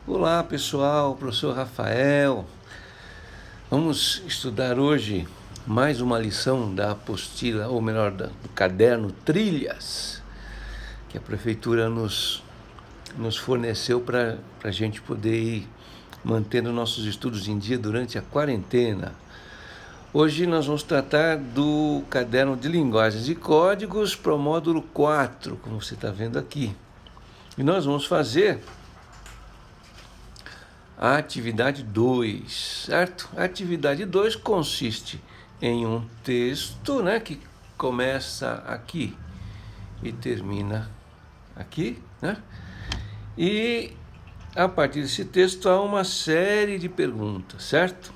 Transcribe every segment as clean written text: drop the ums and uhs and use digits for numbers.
Olá pessoal, professor Rafael. Vamos estudar hoje mais uma lição da apostila, ou melhor, do caderno Trilhas, que a prefeitura nos forneceu para a gente poder ir mantendo nossos estudos em dia durante a quarentena. Hoje nós vamos tratar do caderno de linguagens e códigos para o módulo 4, como você está vendo aqui. E nós vamos fazer a atividade 2, certo? A atividade 2 consiste em um texto, que começa aqui e termina aqui, E a partir desse texto há uma série de perguntas, certo?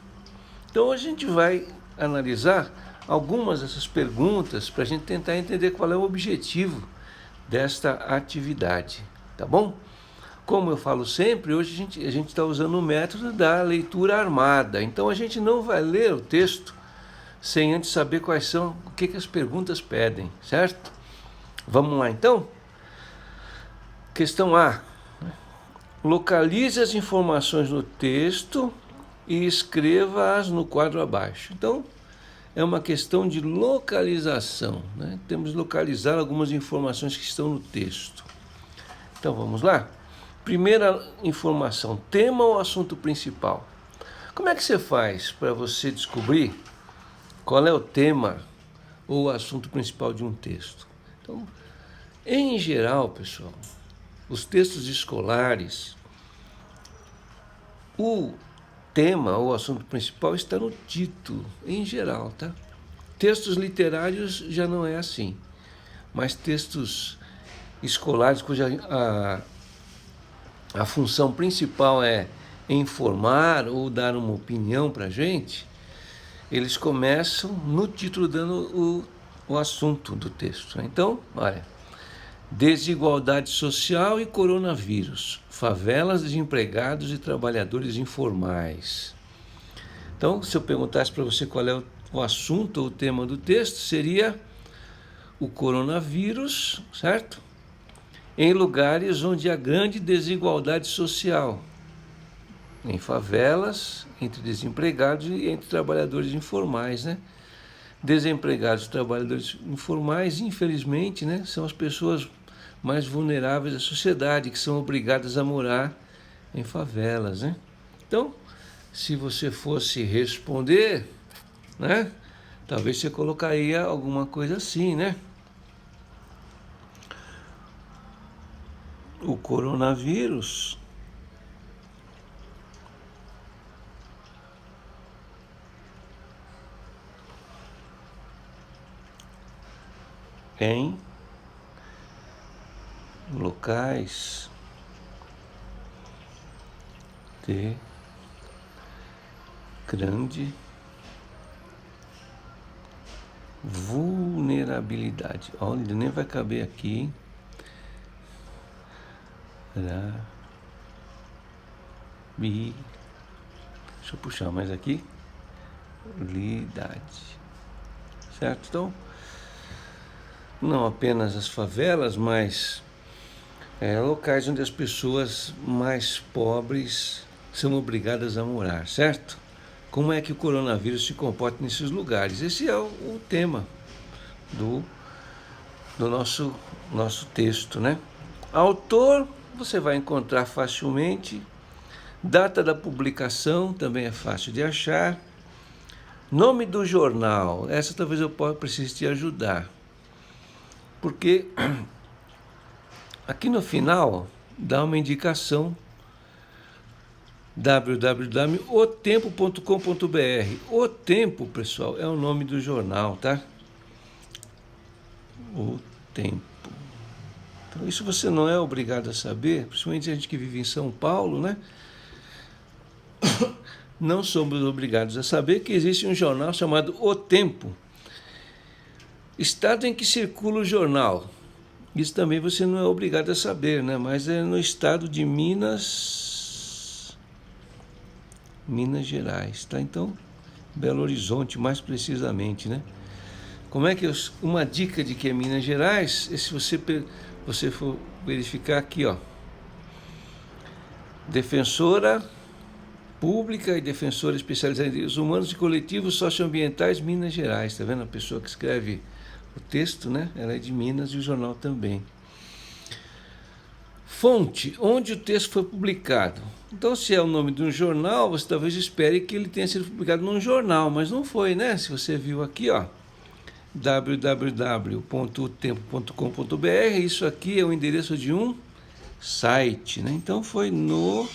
Então hoje a gente vai analisar algumas dessas perguntas para a gente tentar entender qual é o objetivo desta atividade, tá bom? Como eu falo sempre, hoje a gente está usando o método da leitura armada. Então a gente não vai ler o texto sem antes saber quais são, o que as perguntas pedem, certo? Vamos lá então? Questão A. Localize as informações no texto e escreva-as no quadro abaixo. Então, é uma questão de localização, Temos que localizar algumas informações que estão no texto. Então, vamos lá? Primeira informação, tema ou assunto principal. Como é que você faz para você descobrir qual é o tema ou o assunto principal de um texto? Então, em geral, pessoal, os textos escolares, o tema ou assunto principal está no título, em geral, tá? Textos literários já não é assim, mas textos escolares cuja a função principal é informar ou dar uma opinião para a gente, eles começam no título dando o assunto do texto. Então, olha, desigualdade social e coronavírus, favelas, desempregados e trabalhadores informais. Então, se eu perguntasse para você qual é o assunto ou o tema do texto, seria o coronavírus, certo? Em lugares onde há grande desigualdade social, em favelas, entre desempregados e entre trabalhadores informais, Desempregados e trabalhadores informais, infelizmente, são as pessoas mais vulneráveis da sociedade, que são obrigadas a morar em favelas, Então, se você fosse responder, talvez você colocaria alguma coisa assim, O coronavírus em locais de grande vulnerabilidade. Olha, nem vai caber aqui. Deixa eu puxar mais aqui. Vulnerabilidade. Certo? Então, não apenas as favelas, mas locais onde as pessoas mais pobres são obrigadas a morar, certo? Como é que o coronavírus se comporta nesses lugares? Esse é o tema do nosso texto, Autor, você vai encontrar facilmente. Data da publicação também é fácil de achar. Nome do jornal, essa talvez eu precise te ajudar. Porque aqui no final dá uma indicação www.otempo.com.br. O Tempo, pessoal, é o nome do jornal, tá? O Tempo. Então, isso você não é obrigado a saber, principalmente a gente que vive em São Paulo, Não somos obrigados a saber que existe um jornal chamado O Tempo. Estado em que circula o jornal. Isso também você não é obrigado a saber, Mas é no estado de Minas Gerais, tá? Então, Belo Horizonte, mais precisamente, Como é que uma dica de que é Minas Gerais, é se você for verificar aqui, defensora pública e defensora especializada em direitos humanos e coletivos socioambientais, Minas Gerais. Está vendo a pessoa que escreve o texto, né? Ela é de Minas e o jornal também. Fonte, onde o texto foi publicado. Então, se é o nome de um jornal, você talvez espere que ele tenha sido publicado num jornal, mas não foi, né? Se você viu aqui, ó, www.otempo.com.br, isso aqui é o endereço de um site, né? Então, foi no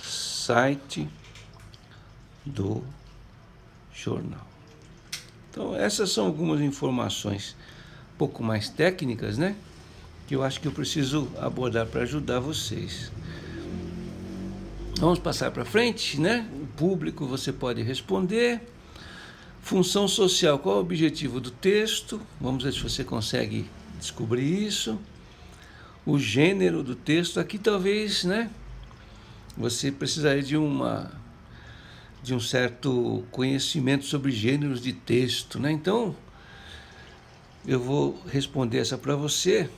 site do jornal. Então, essas são algumas informações um pouco mais técnicas, né? Que eu acho que eu preciso abordar para ajudar vocês. Vamos passar para frente, né? O público você pode responder. Função social, qual é o objetivo do texto? Vamos ver se você consegue descobrir isso. O gênero do texto, aqui talvez, né? Você precisaria de um certo conhecimento sobre gêneros de texto, né? Então, eu vou responder essa para você.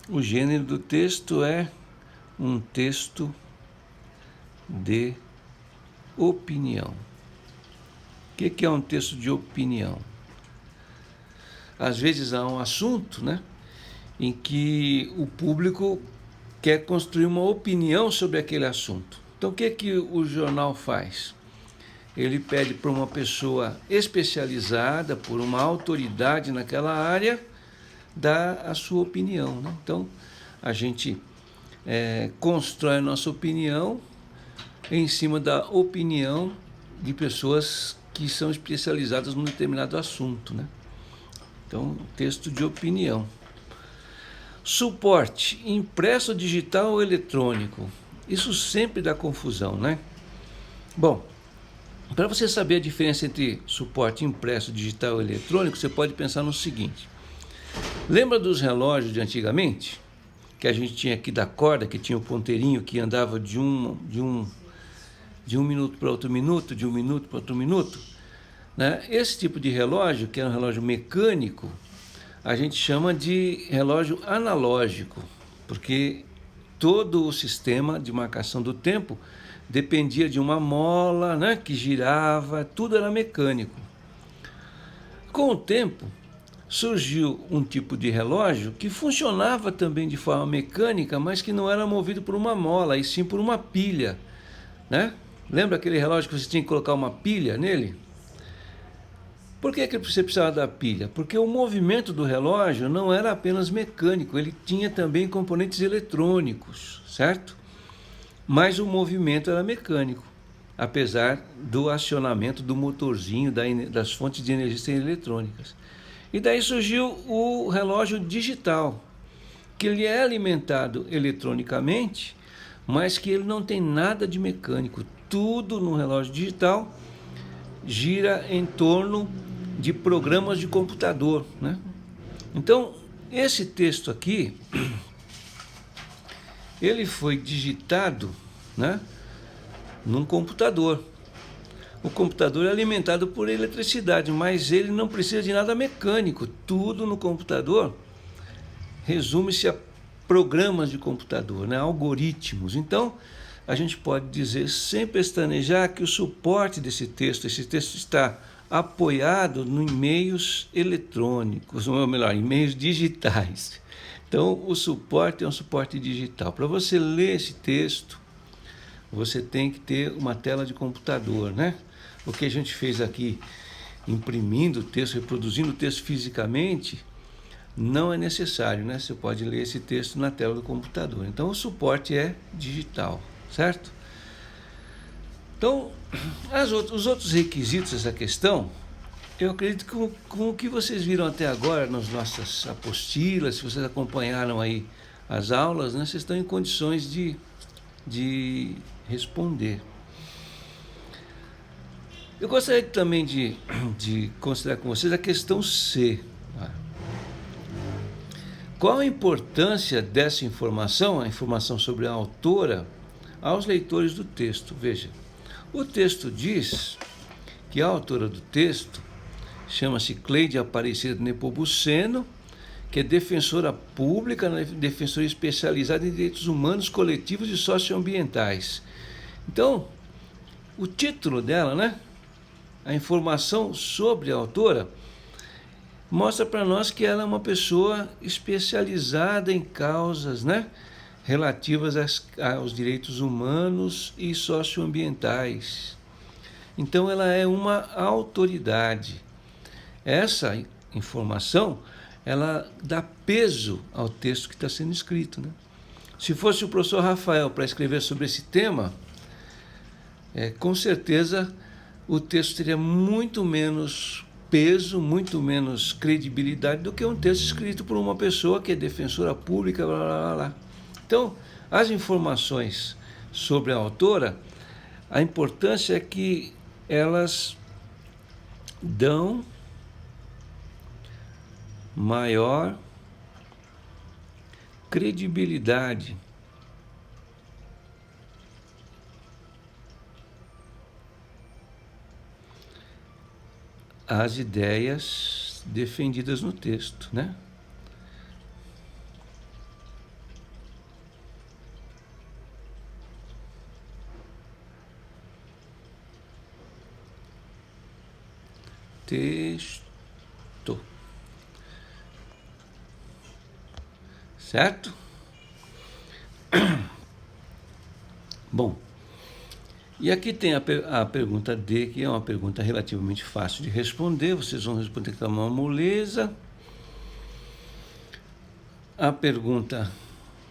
O gênero do texto é um texto de opinião. O que é um texto de opinião? Às vezes há um assunto, né, em que o público quer construir uma opinião sobre aquele assunto. Então, o que o jornal faz? Ele pede para uma pessoa especializada, por uma autoridade naquela área, dar a sua opinião, né? Então, a gente constrói a nossa opinião em cima da opinião de pessoas que são especializadas num determinado assunto, né? Então, texto de opinião. Suporte, impresso, digital ou eletrônico. Isso sempre dá confusão, né? Bom, para você saber a diferença entre suporte impresso, digital ou eletrônico, você pode pensar no seguinte. Lembra dos relógios de antigamente? Que a gente tinha aqui da corda, que tinha o ponteirinho que andava de um minuto para outro minuto, de um minuto para outro minuto, né? Esse tipo de relógio, que é um relógio mecânico, a gente chama de relógio analógico, porque todo o sistema de marcação do tempo dependia de uma mola, né, que girava, tudo era mecânico. Com o tempo, surgiu um tipo de relógio que funcionava também de forma mecânica, mas que não era movido por uma mola, e sim por uma pilha, né? Lembra aquele relógio que você tinha que colocar uma pilha nele? Por que você precisava da pilha? Porque o movimento do relógio não era apenas mecânico, ele tinha também componentes eletrônicos, certo? Mas o movimento era mecânico, apesar do acionamento do motorzinho, das fontes de energia serem eletrônicas. E daí surgiu o relógio digital, que ele é alimentado eletronicamente, mas que ele não tem nada de mecânico. Tudo no relógio digital gira em torno de programas de computador, né? Então, esse texto aqui, ele foi digitado, né, num computador. O computador é alimentado por eletricidade, mas ele não precisa de nada mecânico. Tudo no computador resume-se a programas de computador, né, algoritmos. Então, a gente pode dizer, sem pestanejar, que o suporte esse texto está apoiado em meios eletrônicos, ou melhor, em meios digitais. Então, o suporte é um suporte digital. Para você ler esse texto, você tem que ter uma tela de computador, né? O que a gente fez aqui, imprimindo o texto, reproduzindo o texto fisicamente, não é necessário, né? Você pode ler esse texto na tela do computador. Então, o suporte é digital, certo? Então, os outros requisitos dessa questão, eu acredito que com o que vocês viram até agora nas nossas apostilas, se vocês acompanharam aí as aulas, né, vocês estão em condições de responder. Eu gostaria também de considerar com vocês a questão C. Qual a importância dessa informação, a informação sobre a autora, aos leitores do texto? Veja, o texto diz que a autora do texto chama-se Cleide Aparecida Nepomuceno, que é defensora pública, né? Defensora especializada em direitos humanos, coletivos e socioambientais. Então, o título dela, né? A informação sobre a autora mostra para nós que ela é uma pessoa especializada em causas, né, relativas aos direitos humanos e socioambientais. Então, ela é uma autoridade. Essa informação, ela dá peso ao texto que está sendo escrito, né? Se fosse o professor Rafael para escrever sobre esse tema, com certeza o texto teria muito menos peso, muito menos credibilidade do que um texto escrito por uma pessoa que é defensora pública, blá, blá, blá, blá. Então, as informações sobre a autora, a importância é que elas dão maior credibilidade às ideias defendidas no texto, né? Texto. Certo? Bom, e aqui tem a pergunta D, que é uma pergunta relativamente fácil de responder. Vocês vão responder com uma moleza. A pergunta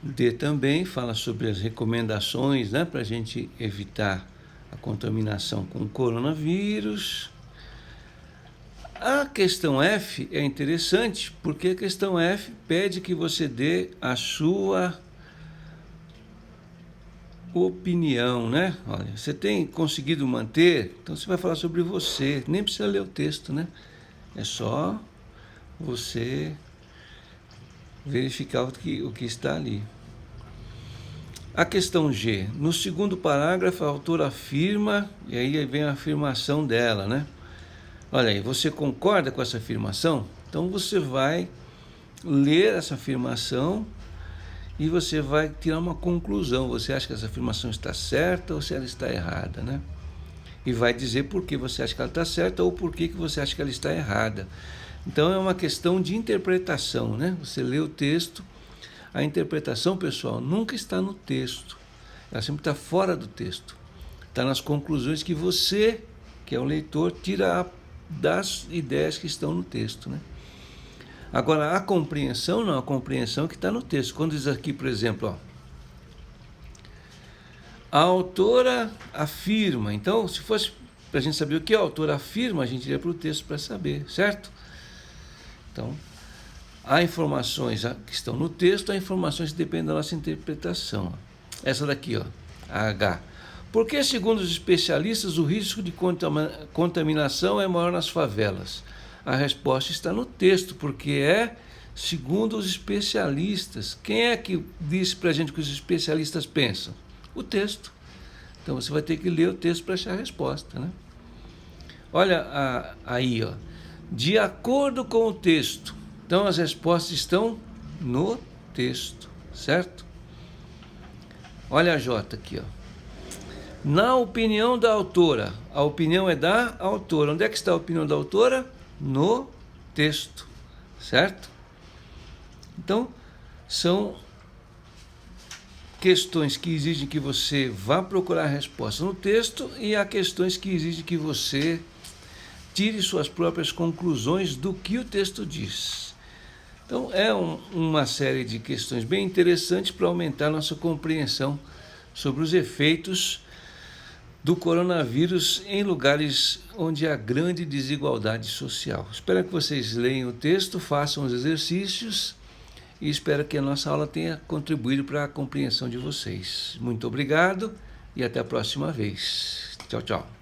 D também fala sobre as recomendações, né, para a gente evitar a contaminação com o coronavírus. A questão F é interessante, porque a questão F pede que você dê a sua opinião, né? Olha, você tem conseguido manter, então você vai falar sobre você, nem precisa ler o texto, né? É só você verificar o que está ali. A questão G, no segundo parágrafo, a autora afirma, e aí vem a afirmação dela, né? Olha aí, você concorda com essa afirmação? Então você vai ler essa afirmação e você vai tirar uma conclusão. Você acha que essa afirmação está certa ou se ela está errada, né? E vai dizer por que você acha que ela está certa ou por que você acha que ela está errada. Então é uma questão de interpretação, né? Você lê o texto, a interpretação, pessoal, nunca está no texto. Ela sempre está fora do texto. Está nas conclusões que você, que é o leitor, tira das ideias que estão no texto, né? Agora, a compreensão não, a compreensão que está no texto. Quando diz aqui, por exemplo, ó, a autora afirma. Então, se fosse para a gente saber o que a autora afirma, a gente iria para o texto para saber, certo? Então, há informações que estão no texto, há informações que dependem da nossa interpretação. Essa daqui, ó, a H. Porque, segundo os especialistas, o risco de contaminação é maior nas favelas? A resposta está no texto, porque é segundo os especialistas. Quem é que disse para a gente o que os especialistas pensam? O texto. Então você vai ter que ler o texto para achar a resposta, né? Olha aí, ó. De acordo com o texto. Então as respostas estão no texto, certo? Olha a J aqui, ó. Na opinião da autora. A opinião é da autora. Onde é que está a opinião da autora? No texto, certo? Então, são questões que exigem que você vá procurar a resposta no texto e há questões que exigem que você tire suas próprias conclusões do que o texto diz. Então, é uma série de questões bem interessantes para aumentar nossa compreensão sobre os efeitos do coronavírus em lugares onde há grande desigualdade social. Espero que vocês leiam o texto, façam os exercícios e espero que a nossa aula tenha contribuído para a compreensão de vocês. Muito obrigado e até a próxima vez. Tchau, tchau.